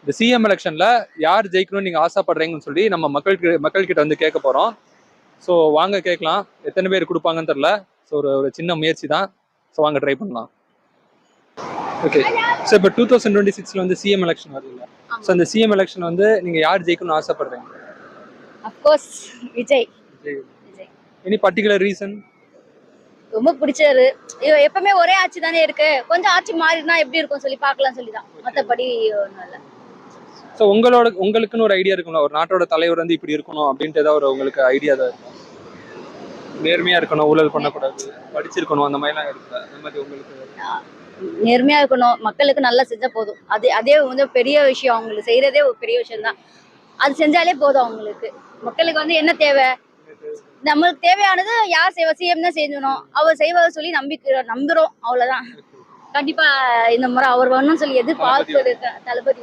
இந்த சிஎம் எலெக்ஷன்ல யார் ஜெயிக்கணும்னு நீங்க ஆசைப்படுறீங்கன்னு சொல்லி நம்ம மக்கள்கிட்ட வந்து கேட்க போறோம். ஸோ வாங்க கேட்கலாம். எத்தனை பேர் கொடுப்பாங்கன்னு தெரியல. ஸோ ஒரு சின்ன முயற்சி தான். ஸோ வாங்க ட்ரை பண்ணலாம். ஓகே. ஸோ இப்போ 2026 வந்து சிஎம் எலெக்ஷன் வருதுல்ல. ஸோ அந்த சிஎம் எலெக்ஷன் வந்து நீங்க யார் ஜெயிக்கணும்னு ஆசைப்படுறீங்க? Of course Vijay. Any particular reason? ரொம்ப பிடிச்சாரு. எப்பவுமே ஒரே ஆட்சி தானே இருக்கு, கொஞ்சம் ஆட்சி மாறினா எப்படி இருக்கும் சொல்லி பார்க்கலாம் சொல்லிதான், மற்றபடி ஒன்றும் இல்லை. ஸோ உங்களுக்குன்னு ஒரு ஐடியா இருக்கும்ல, ஒரு நாட்டோட தலைவர் வந்து இப்படி இருக்கணும் அப்படின்ட்டு ஏதாவது ஒரு உங்களுக்கு ஐடியா தான் இருக்கும். நேர்மையா இருக்கணும், ஊழல் பண்ணக்கூடாது, படிச்சிருக்கணும், அந்த மாதிரிலாம் இருக்குல்ல, அந்த மாதிரி உங்களுக்கு? நேர்மையா இருக்கணும், மக்களுக்கு நல்லா செஞ்சா போதும். அதே வந்து பெரிய விஷயம், அவங்களுக்கு செய்யறதே ஒரு பெரிய விஷயம் தான். அது செஞ்சாலே போதும் அவங்களுக்கு. மக்களுக்கு வந்து என்ன தேவை, நம்மளுக்கு தேவையானது யார் செய்வா, சிஎம் தான் செய்யணும், அவர் செய்வார் சொல்லி நம்புறோம், அவ்வளவுதான். கண்டிப்பா இந்த முறை அவர் வரணும்னு சொல்லி எதிர்பார்ப்பது தளபதி.